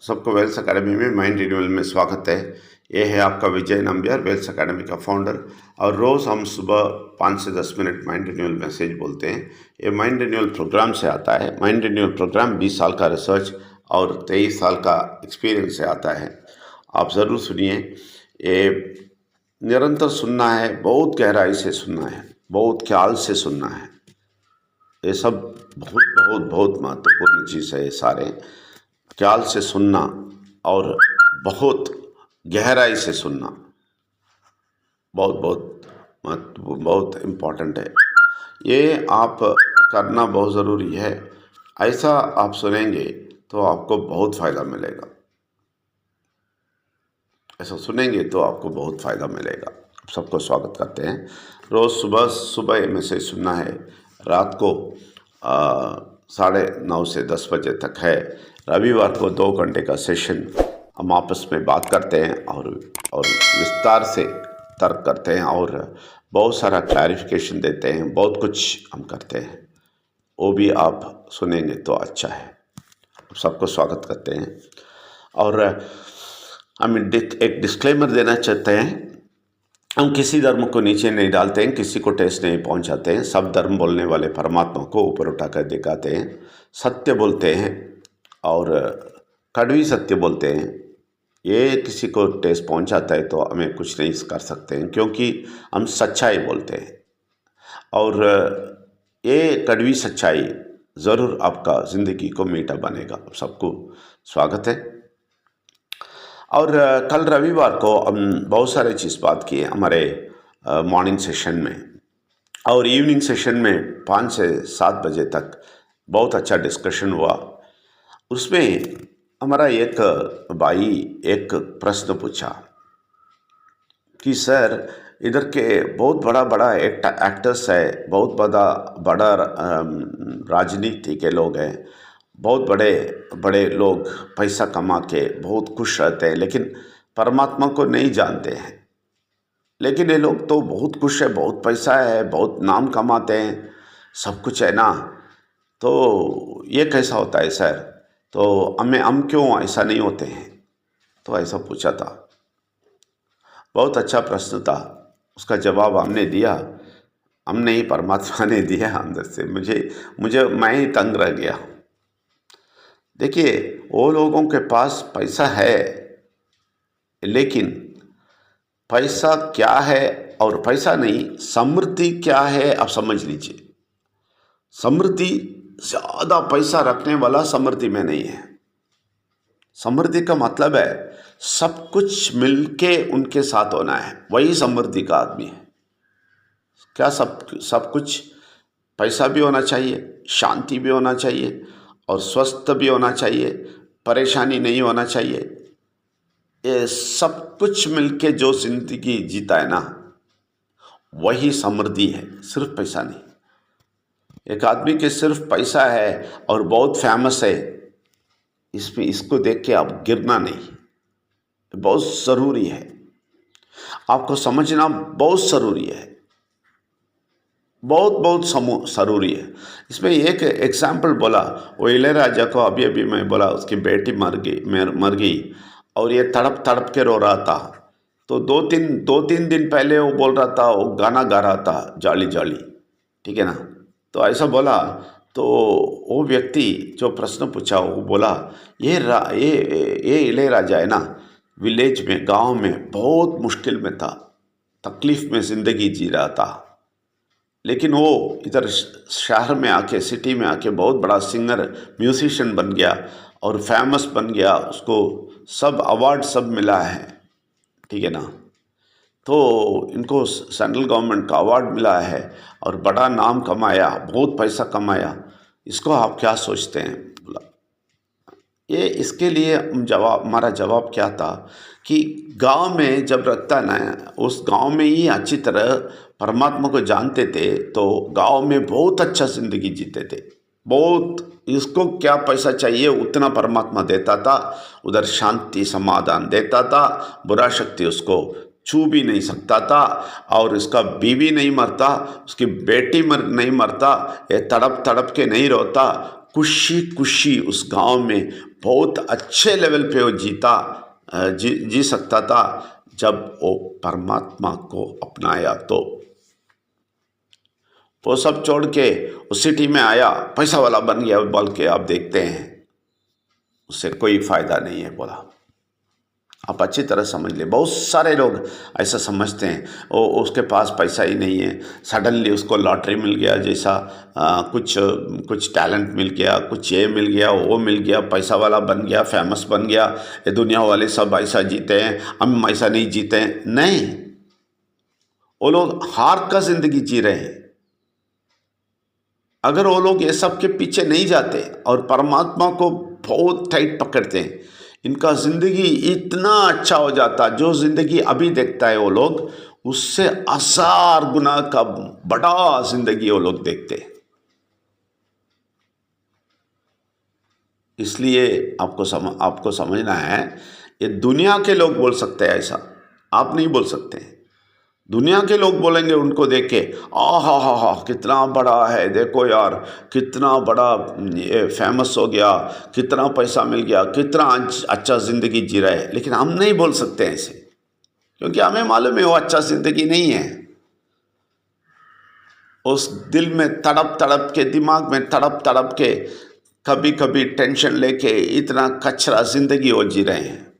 सबको Wales academy में mind renewal में स्वागत है। ये है आपका विजय नंबियार, वेल्स अकेडमी का फाउंडर। और रोज़ हम सुबह 5 से 10 मिनट माइंड रिन्यूअल मैसेज बोलते हैं। ये माइंड रिन्यूअल प्रोग्राम से आता है। माइंड रिन्यूअल प्रोग्राम 20 साल का रिसर्च और 23 साल का एक्सपीरियंस से आता है। आप ज़रूर सुनिए। ये निरंतर सुनना है, बहुत गहराई से सुनना है, बहुत ख्याल से सुनना है। ये सब बहुत बहुत बहुत महत्वपूर्ण चीज़ है। ये सारे ख्याल से सुनना और बहुत गहराई से सुनना बहुत बहुत महत्व, बहुत इम्पोर्टेंट है। ये आप करना बहुत ज़रूरी है। ऐसा आप सुनेंगे तो आपको बहुत फ़ायदा मिलेगा। ऐसा सुनेंगे तो आपको बहुत फ़ायदा मिलेगा। सबको स्वागत करते हैं। रोज़ सुबह सुबह ये मैसेज सुनना है। रात को 9:30 से 10 बजे तक है। रविवार को 2 घंटे का सेशन हम आपस में बात करते हैं और विस्तार से तर्क करते हैं और बहुत सारा क्लैरिफिकेशन देते हैं। बहुत कुछ हम करते हैं। वो भी आप सुनेंगे तो अच्छा है। सबको स्वागत करते हैं। और हम एक डिस्क्लेमर देना चाहते हैं। हम किसी धर्म को नीचे नहीं डालते हैं, किसी को ठेस नहीं पहुंचाते हैं। सब धर्म बोलने वाले परमात्मा को ऊपर उठाकर दिखाते हैं, सत्य बोलते हैं और कड़वी सत्य बोलते हैं। ये किसी को ठेस पहुंचाता है तो हमें कुछ नहीं कर सकते हैं, क्योंकि हम सच्चाई बोलते हैं। और ये कड़वी सच्चाई ज़रूर आपका ज़िंदगी को मीठा बनेगा। सबको स्वागत है। और कल रविवार को हम बहुत सारे चीज़ बात किए हमारे मॉर्निंग सेशन में, और इवनिंग सेशन में 5 से 7 बजे तक बहुत अच्छा डिस्कशन हुआ। उसमें हमारा एक भाई एक प्रश्न पूछा कि सर, इधर के बहुत बड़ा एक्टर्स है, बहुत बड़ा राजनीति के लोग हैं, बहुत बड़े बड़े लोग पैसा कमा के बहुत खुश रहते हैं, लेकिन परमात्मा को नहीं जानते हैं। लेकिन ये लोग तो बहुत खुश है, बहुत पैसा है, बहुत नाम कमाते हैं, सब कुछ है ना। तो ये कैसा होता है सर? तो हम क्यों ऐसा नहीं होते हैं? तो ऐसा पूछा था। बहुत अच्छा प्रश्न था। उसका जवाब हमने दिया। हमने ही, परमात्मा ने दिया अंदर से। मुझे मैं ही तंग रह गया। देखिए, वो लोगों के पास पैसा है, लेकिन पैसा क्या है और पैसा नहीं, समृद्धि क्या है आप समझ लीजिए। समृद्धि, ज़्यादा पैसा रखने वाला समृद्धि में नहीं है। समृद्धि का मतलब है सब कुछ मिलके उनके साथ होना है, वही समृद्धि का आदमी है। क्या सब कुछ? पैसा भी होना चाहिए, शांति भी होना चाहिए और स्वस्थ भी होना चाहिए, परेशानी नहीं होना चाहिए। ये सब कुछ मिलके जो जिंदगी जीता है ना, वही समृद्धि है, सिर्फ पैसा नहीं। एक आदमी के सिर्फ पैसा है और बहुत फेमस है, इसको देख के आप गिरना नहीं। बहुत ज़रूरी है, आपको समझना बहुत ज़रूरी है, बहुत बहुत ज़रूरी है। इसमें एक एग्जाम्पल बोला, वो इளைयराजा को अभी मैं बोला, उसकी बेटी मर गई और ये तड़प तड़प के रो रहा था। तो दो तीन दिन पहले वो बोल रहा था, वो गाना गा रहा था, जाली जाली, ठीक है ना। तो ऐसा बोला तो वो व्यक्ति जो प्रश्न पूछा वो बोला, ये इளைयराजा है ना, विलेज में, गांव में बहुत मुश्किल में था, तकलीफ़ में ज़िंदगी जी रहा था, लेकिन वो इधर शहर में आके, सिटी में आके बहुत बड़ा सिंगर, म्यूजिशियन बन गया और फेमस बन गया। उसको सब अवार्ड सब मिला है, ठीक है ना। तो इनको सेंट्रल गवर्नमेंट का अवार्ड मिला है और बड़ा नाम कमाया, बहुत पैसा कमाया। इसको आप क्या सोचते हैं? बोला ये, इसके लिए हमारा जवाब क्या था कि गांव में जब रखता ना, उस गांव में ही अच्छी तरह परमात्मा को जानते थे, तो गांव में बहुत अच्छा ज़िंदगी जीते थे। बहुत, इसको क्या पैसा चाहिए उतना परमात्मा देता था। उधर शांति समाधान देता था, बुरा शक्ति उसको छू भी नहीं सकता था, और उसका बीवी नहीं मरता, उसकी बेटी नहीं मरता, ये तड़प तड़प के नहीं रोता, खुशी खुशी उस गांव में बहुत अच्छे लेवल पे वो जी सकता था जब वो परमात्मा को अपनाया। तो वो सब छोड़ के उस सिटी में आया, पैसा वाला बन गया बोल के आप देखते हैं, उससे कोई फायदा नहीं है। बोला आप अच्छी तरह समझ ले, बहुत सारे लोग ऐसा समझते हैं वो उसके पास पैसा ही नहीं है, सडनली उसको लॉटरी मिल गया जैसा, कुछ टैलेंट मिल गया, कुछ ये मिल गया, वो मिल गया, पैसा वाला बन गया, फेमस बन गया, ये दुनिया वाले सब ऐसा जीते हैं, हम ऐसा नहीं जीते हैं। नहीं, वो लोग हार का जिंदगी जी रहे हैं। अगर वो लोग ये सब के पीछे नहीं जाते और परमात्मा को बहुत टाइट पकड़ते हैं, इनका ज़िंदगी इतना अच्छा हो जाता, जो ज़िंदगी अभी देखता है वो लोग उससे 1000 गुना का बड़ा ज़िंदगी वो लोग देखते हैं। इसलिए आपको समझना है, ये दुनिया के लोग बोल सकते हैं ऐसा, आप नहीं बोल सकते। दुनिया के लोग बोलेंगे उनको देख के, हा कितना बड़ा है, देखो यार कितना बड़ा ये फेमस हो गया, कितना पैसा मिल गया, कितना अच्छा ज़िंदगी जी रहा है। लेकिन हम नहीं बोल सकते ऐसे, क्योंकि हमें मालूम है वो अच्छा ज़िंदगी नहीं है। उस दिल में तड़प तड़प के, दिमाग में तड़प तड़प के, कभी कभी टेंशन लेके इतना कचरा ज़िंदगी वो जी रहे हैं,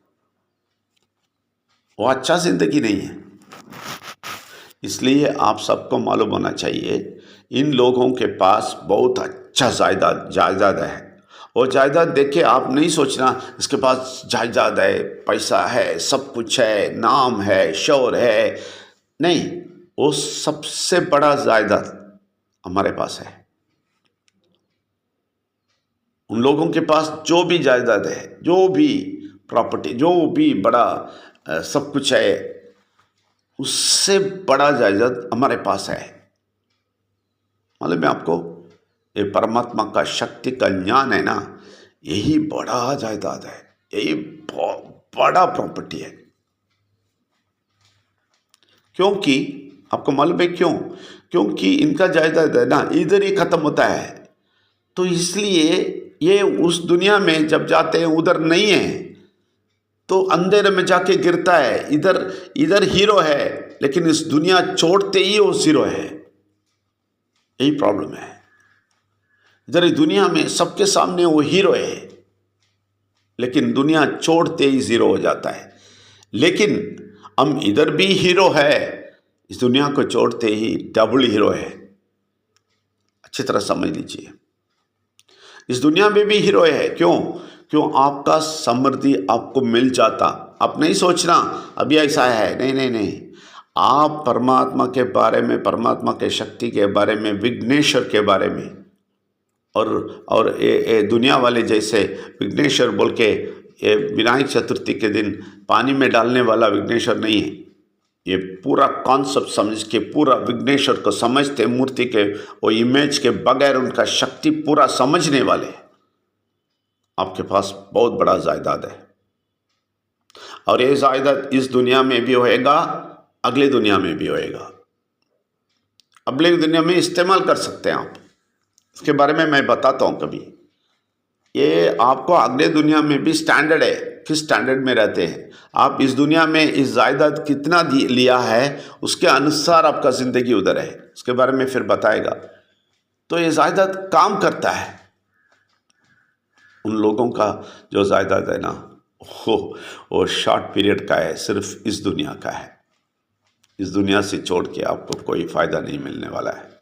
वो अच्छा ज़िंदगी नहीं है। इसलिए आप सबको मालूम होना चाहिए, इन लोगों के पास बहुत अच्छा जायदाद है। और जायदाद देख के आप नहीं सोचना इसके पास जायदाद है, पैसा है, सब कुछ है, नाम है, शोहर है। नहीं, वो सबसे बड़ा जायदाद हमारे पास है। उन लोगों के पास जो भी जायदाद है, जो भी प्रॉपर्टी, जो भी बड़ा सब कुछ है, उससे बड़ा जायदाद हमारे पास है। मालूम है आपको, ये परमात्मा का शक्ति का ज्ञान है ना, यही बड़ा जायदाद है, यही बड़ा प्रॉपर्टी है। क्योंकि आपको मालूम है क्यों? क्योंकि इनका जायदाद है ना इधर ही खत्म होता है। तो इसलिए ये उस दुनिया में जब जाते हैं उधर नहीं है, तो अंधेरे में जाके गिरता है। इधर हीरो है, लेकिन इस दुनिया छोड़ते ही वो जीरो है। यही प्रॉब्लम है। इधर इस दुनिया में सबके सामने वो हीरो है, लेकिन दुनिया छोड़ते ही जीरो हो जाता है। लेकिन हम इधर भी हीरो है, इस दुनिया को छोड़ते ही डबल हीरो है। अच्छी तरह समझ लीजिए, इस दुनिया में भी हीरो है। क्यों आपका समृद्धि आपको मिल जाता। आप नहीं सोचना अभी ऐसा है, नहीं, आप परमात्मा के बारे में, परमात्मा के शक्ति के बारे में, विघ्नेश्वर के बारे में, और ये दुनिया वाले जैसे विघ्नेश्वर बोल के, ये विनायक चतुर्थी के दिन पानी में डालने वाला विघ्नेश्वर नहीं है। ये पूरा कॉन्सेप्ट समझ के, पूरा विघ्नेश्वर को समझते, मूर्ति के वो इमेज के बगैर उनका शक्ति पूरा समझने वाले, आपके पास बहुत बड़ा जायदाद है। और ये जायदाद इस दुनिया में भी होएगा, अगले दुनिया में भी होएगा। अगले दुनिया में इस्तेमाल कर सकते हैं आप, इसके बारे में मैं बताता हूँ कभी। ये आपको अगले दुनिया में भी स्टैंडर्ड है, किस स्टैंडर्ड में रहते हैं आप। इस दुनिया में इस जायदाद कितना लिया है, उसके अनुसार आपका ज़िंदगी उधर है, उसके बारे में फिर बताएगा। तो ये जायदाद काम करता है। उन लोगों का जो जायदाद है ना, वो शॉर्ट पीरियड का है, सिर्फ इस दुनिया का है। इस दुनिया से छोड़ के आपको कोई फ़ायदा नहीं मिलने वाला है।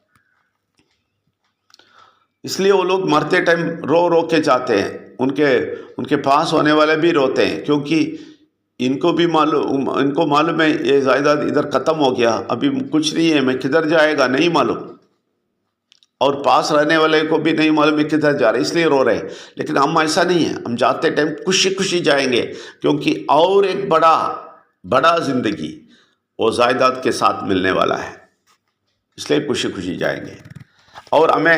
इसलिए वो लोग मरते टाइम रो रो के जाते हैं, उनके पास होने वाले भी रोते हैं, क्योंकि इनको मालूम है ये जायदाद इधर ख़त्म हो गया, अभी कुछ नहीं है, मैं किधर जाएगा नहीं मालूम। और पास रहने वाले को भी नहीं मालूम है किधर जा रहे, इसलिए रो रहे हैं। लेकिन हम ऐसा नहीं है, हम जाते टाइम खुशी खुशी जाएंगे, क्योंकि और एक बड़ा ज़िंदगी वो जायदाद के साथ मिलने वाला है, इसलिए खुशी खुशी जाएंगे। और हमें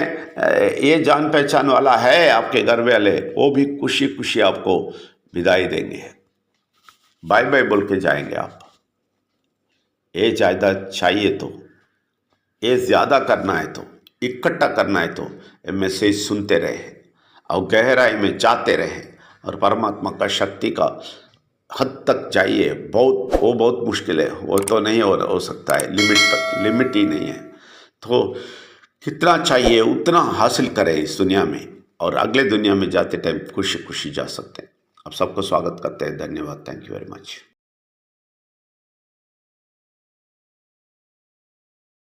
ये जान पहचान वाला है आपके घर वाले, वो भी खुशी खुशी आपको विदाई देंगे, बाय बाय बोल के जाएंगे आप। ये जायदाद चाहिए तो, ये ज़्यादा करना है तो, इकट्ठा करना है तो ये मैसेज सुनते रहे, और गहराई में जाते रहें और परमात्मा का शक्ति का हद तक जाइए। वो बहुत मुश्किल है, वो तो नहीं हो सकता है, लिमिट तक, लिमिट ही नहीं है। तो कितना चाहिए उतना हासिल करें इस दुनिया में, और अगले दुनिया में जाते टाइम खुशी खुशी जा सकते हैं। आप सबको स्वागत करते हैं। धन्यवाद। Thank you very much.